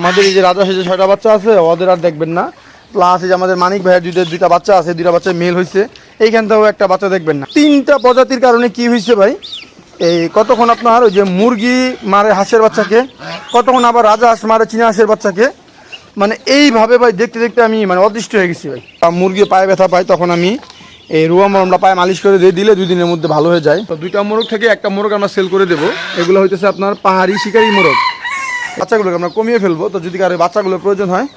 আমাদের এই যে রাজহাঁসের যে 6টা বাচ্চা আছে ওদের আর দেখবেন না। প্লাস এই যে আমাদের মানিক ভাইয়ের দুইটা বাচ্চা আছে, দুইটা বাচ্চা মেল হয়েছে, এইখান থেকেও একটা বাচ্চা দেখবেন না। 3টা প্রজাতির কারণে কি হয়েছে ভাই, এই কতক্ষণ আপনার ওই যে মুরগি মারে হাঁসের বাচ্চাকে, কতক্ষণ আবার রাজহাঁস মারে চীনা হাঁসের বাচ্চাকে, মানে এইভাবে ভাই দেখতে দেখতে আমি মানে অদৃষ্ট হয়ে গেছি ভাই। মুরগি পায়ে ব্যথা পাই তখন আমি এই রুয়া মরমটা পায়ে মালিশ করে দিয়ে দিলে 2 দিনের মধ্যে ভালো হয়ে যায়। তো 2টা মোরগ থেকে একটা মোরগ আমরা সেল করে দেবো। এগুলো হইতেছে আপনার পাহাড়ি শিকারি মোরগ। বাচ্চাগুলোকে আমরা কমিয়ে ফেলবো, তো যদি কারো বাচ্চাগুলোর প্রয়োজন হয়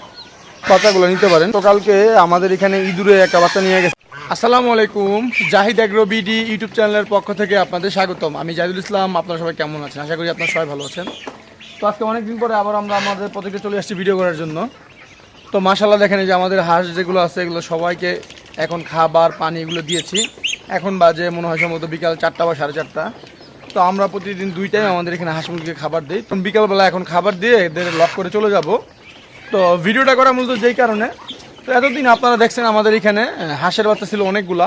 বাচ্চাগুলো নিতে পারেন। তো কালকে আমাদের এখানে ইঁদুরে একটা বাচ্চা নিয়ে গেছে। আসসালামু আলাইকুম, জাহিদ এগ্রো বিডি ইউটিউব চ্যানেলের পক্ষ থেকে আপনাদের স্বাগতম। আমি জাহিদুল ইসলাম। আপনারা সবাই কেমন আছেন? আশা করি আপনারা সবাই ভালো আছেন। তো আজকে অনেকদিন পরে আবার আমরা আমাদের প্রজেক্টে চলে আসছি ভিডিও করার জন্য। তো মাশাআল্লাহ দেখেন যে আমাদের হাঁস যেগুলো আছে এগুলো সবাইকে এখন খাবার পানি এগুলো দিয়েছি। এখন বাজে মনে হয় সম্ভবত বিকাল 4টা বা 4:30। তো আমরা প্রতিদিন 2 টাইম আমাদের এখানে হাঁস মুরগিকে খাবার দিই। তো বিকালবেলা এখন খাবার দিয়ে এদের লক করে চলে যাব। তো ভিডিওটা করা মূলত যেই কারণে, তো এতদিন আপনারা দেখছেন আমাদের এখানে হাঁসের বাচ্চা ছিল অনেকগুলা।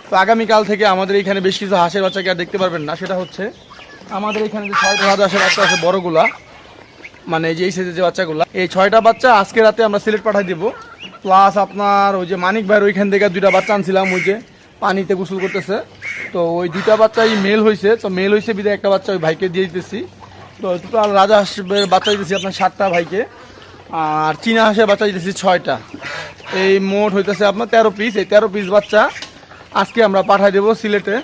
তো আগামীকাল থেকে আমাদের এখানে বেশ কিছু হাঁসের বাচ্চাকে আর দেখতে পারবেন না। সেটা হচ্ছে আমাদের এখানে যে 6টা হাঁসের বাচ্চা আছে বড়গুলা, মানে এই যে এই সাইজের যে বাচ্চাগুলো, এই 6টা বাচ্চা আজকে রাতে আমরা সিলেট পাঠাই দেবো। প্লাস আপনার ওই যে মানিক ভাইয়ের ওইখান থেকে 2টা বাচ্চা আনছিলাম, ওই যে পানিতে গোসল করতেছে। তো ওই 2টা বাচ্চাই মেল হয়েছে, তো মেল হয়েছে বিধায় একটা বাচ্চা ওই ভাইকে দিয়ে দিতেছি। তো টোটাল রাজা হাঁসের বাচ্চা দিতেছি আপনার 7টা ভাইকে, আর চীনা হাঁসের বাচ্চা দিতেছি 6টা। এই মোট হইতেছে আপনার 13 পিস। এই 13 পিস বাচ্চা আজকে আমরা পাঠাই দেবো সিলেটে।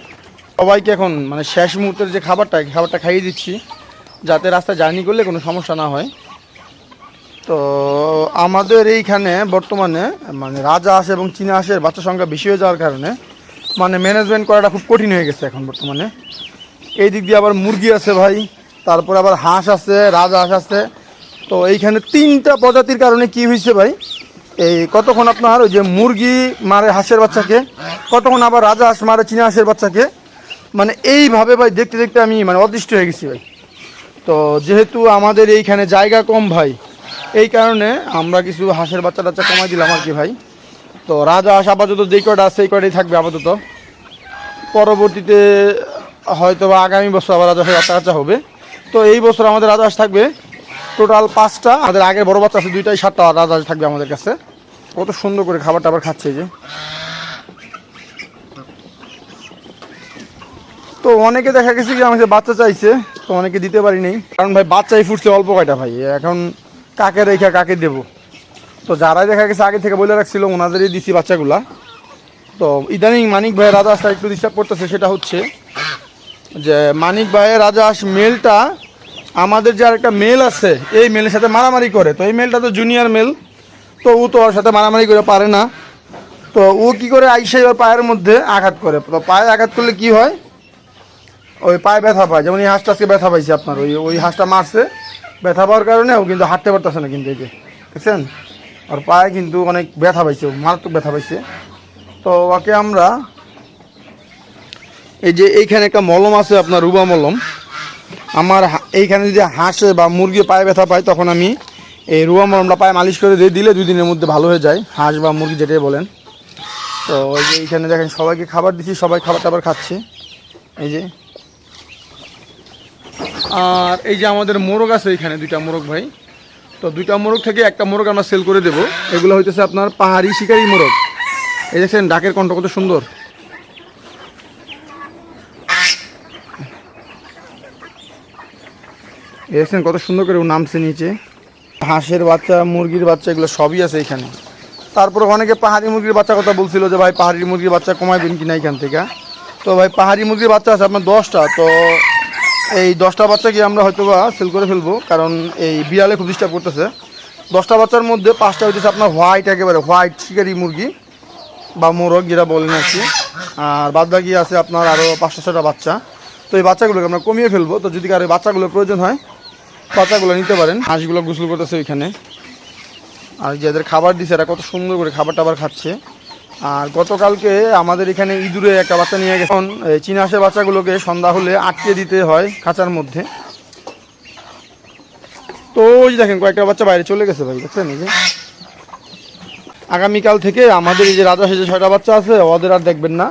সবাইকে এখন মানে শেষ মুহূর্তের যে খাবারটা খাইয়ে দিচ্ছি, যাতে রাস্তায় জার্নি করলে কোনো সমস্যা না হয়। তো আমাদের এইখানে বর্তমানে মানে রাজহাঁস এবং চীনা হাঁসের বাচ্চা সংখ্যা বেশি হয়ে যাওয়ার কারণে মানে ম্যানেজমেন্ট করাটা খুব কঠিন হয়ে গেছে এখন বর্তমানে। এই দিক দিয়ে আবার মুরগি আছে ভাই, তারপর আবার হাঁস আছে, রাজহাঁস আছে। তো এইখানে 3টা প্রজাতির কারণে কি হয়েছে ভাই, এই কতক্ষণ আপনার ওই যে মুরগি মারে হাঁসের বাচ্চাকে, কতক্ষণ আবার রাজহাঁস মারে চীনা হাঁসের বাচ্চাকে, মানে এইভাবে ভাই দেখতে দেখতে আমি মানে অদৃষ্ট হয়ে গেছি ভাই। তো যেহেতু আমাদের এইখানে জায়গা কম ভাই, এই কারণে আমরা কিছু হাঁসের বাচ্চা টাচ্চা কমাই দিলাম আর কি ভাই। তো রাজহাঁস আপাতত যেই কয়টা আছে এই কয়টাই থাকবে আপাতত। পরবর্তীতে হয়তো বা আগামী বছর আবার রাজহাঁসের বাচ্চা কাচ্চা হবে। তো এই বছর আমাদের রাজহাঁস থাকবে টোটাল 5টা। আমাদের আগের বড় বাচ্চা আছে 2টাই, 7টা রাজহাঁস থাকবে আমাদের কাছে। কত সুন্দর করে খাবার টাবার খাচ্ছে যে। তো অনেকে দেখা গেছে কি আমাকে বাচ্চা চাইছে, তো অনেকে দিতে পারি নাই, কারণ ভাই বাচ্চাই ফুটছে অল্প কয়টা ভাই, এখন কাকে রেখা কাকে দেবো। তো যারাই দেখা গেছে আগে থেকে বলে রাখছিল ওনাদেরই দিছি বাচ্চাগুলা। তো ইদানিং মানিক ভাইয়ের রাজহাঁসটা একটু ডিস্টার্ব করতেছে। সেটা হচ্ছে যে মানিক ভাইয়ের রাজহাঁস মেলটা আমাদের যে আরেকটা মেল আছে এই মেলের সাথে মারামারি করে। তো এই মেলটা তো জুনিয়র মেল, তো ও তো ওর সাথে মারামারি করে পারে না। তো ও কী করে আইসে ওর পায়ের মধ্যে আঘাত করে। তো পায়ে আঘাত করলে কি হয়, ওই পায়ে ব্যথা পায়। যেমন এই হাঁসটা আজকে ব্যথা পাইছে আপনার, ওই হাঁসটা মারছে, ব্যথা পাওয়ার কারণে ও কিন্তু হাঁটতে পারতেছে না। কিন্তু এই যে দেখছেন ওর পায়ে কিন্তু অনেক ব্যথা পাইছে, মারাত্মক ব্যথা পাইছে। তো ওকে আমরা এই যে এইখানে একটা মলম আছে আপনার, রুবা মলম। আমার এইখানে যদি হাঁসে বা মুরগি পায়ে ব্যথা পায় তখন আমি এই রুবা মলমটা পায়ে মালিশ করে দিয়ে দিলে 2 দিনের মধ্যে ভালো হয়ে যায়, হাঁস বা মুরগি যেটাই বলেন। তো ওই যে এইখানে দেখেন সবাইকে খাবার দিচ্ছি, সবাই খাবার টাবার খাচ্ছে এই যে। আর এই যে আমাদের মোরগ আছে এখানে 2টা মোরগ ভাই। তো 2টা মোরগ থেকে একটা মোরগ আমরা সেল করে দেবো। এগুলো হইতেছে আপনার পাহাড়ি শিকারি মোরগ। এই দেখছেন ডাকের কণ্ঠ কত সুন্দর। এই দেখছেন কত সুন্দর করে ও নামছে নিচে। হাঁসের বাচ্চা, মুরগির বাচ্চা এগুলো সবই আছে এখানে। তারপরে অনেকে পাহাড়ি মুরগির বাচ্চা কথা বলছিল যে ভাই পাহাড়ি মুরগির বাচ্চা কমাই দিন কিনা এখান থেকে। তো ভাই পাহাড়ি মুরগির বাচ্চা আছে আপনার 10টা। তো এই 10টা বাচ্চাকে আমরা হয়তো বা সেল করে ফেলবো, কারণ এই বিড়ালে খুব ডিস্টার্ব করতেছে। 10টা বাচ্চার মধ্যে 5টা হইতেছে আপনার হোয়াইট, একেবারে হোয়াইট শিকারি মুরগি বা মোরগ যেটা বলেন আর কি। আর বাদ বাকি আছে আপনার আরও 5-6টা বাচ্চা। তো এই বাচ্চাগুলোকে আমরা কমিয়ে ফেলবো। তো যদি কারো বাচ্চাগুলোর প্রয়োজন হয় বাচ্চাগুলো নিতে পারেন। হাঁসগুলো গোসল করতেছে ওইখানে, আর যাদের খাবার দিচ্ছে এরা কত সুন্দর করে খাবার টাবার খাচ্ছে। আর গতকালকে আমাদের এখানে ইঁদুরে একটা বাচ্চা নিয়ে গেছে। চীনা হাঁসের বাচ্চাগুলোকে সন্ধ্যা হলে আটকে দিতে হয় খাঁচার মধ্যে। তো ওই যে দেখেন কয়েকটা বাচ্চা বাইরে চলে গেছে ভাই, দেখছেন এই যে। আগামীকাল থেকে আমাদের এই যে রাজহাঁসের যে 6টা বাচ্চা আছে ওদের আর দেখবেন না।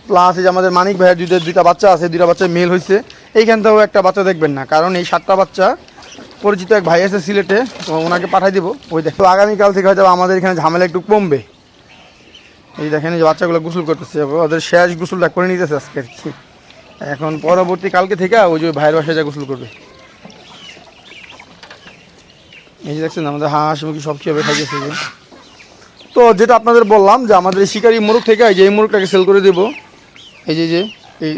প্লাস এই যে আমাদের মানিক ভাইয়ের 2টা বাচ্চা আছে, 2টা বাচ্চা মেল হয়েছে, এইখান থেকেও একটা বাচ্চা দেখবেন না। কারণ এই 7টা বাচ্চা পরিচিত এক ভাই আছে সিলেটে, তো ওনাকে পাঠিয়ে দেবো। ওই দেখো আগামীকাল থেকে হয়তো আমাদের এখানে ঝামেলা একটু কমবে। এই দেখেন এই যে বাচ্চাগুলো গোসল করতেছে, ওদের শেষ গোসলটা করে নিতেছে আজকে আর কি। এখন পরবর্তী কালকে থেকে ওই যে ভাইয়ের বাসায় যা গোসল করবে। এই যে দেখছেন আমাদের হাঁস মুরগি সব কীভাবে খাইতেছে যে। তো যেটা আপনাদের বললাম যে আমাদের এই শিকারি মোরগ থেকে এই যে এই মোরগটাকে সেল করে দেবো। এই যে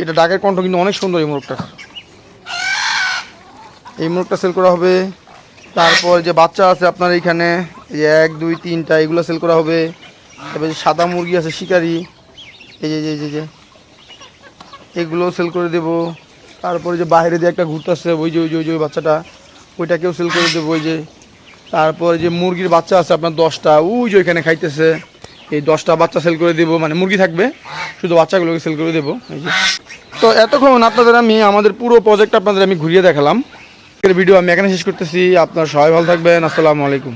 এটা ডাকের কণ্ঠ কিন্তু অনেক সুন্দর এই মোরগটা। এই মোরগটা সেল করা হবে। তারপর যে বাচ্চা আছে আপনার এইখানে এই যে 1 2 3টা এগুলো সেল করা হবে। তারপরে যে সাদা মুরগি আছে শিকারি, এই যে এগুলো সেল করে দেবো। তারপরে যে বাইরে যে একটা ঘুরতেছে ওই যে বাচ্চাটা, ওইটাকেও সেল করে দেবো। ওই যে তারপরে যে মুরগির বাচ্চা আছে আপনার 10টা, ওই যে ওইখানে খাইতেছে, এই 10টা বাচ্চা সেল করে দেবো, মানে মুরগি থাকবে, শুধু বাচ্চাগুলোকে সেল করে দেবো। এই যে তো এতক্ষণ আপনাদের আমি আমাদের পুরো প্রজেক্ট আপনাদের আমি ঘুরিয়ে দেখালাম। ভিডিও আমি এখানে শেষ করতেছি। আপনারা সবাই ভালো থাকবেন। আসসালামু আলাইকুম।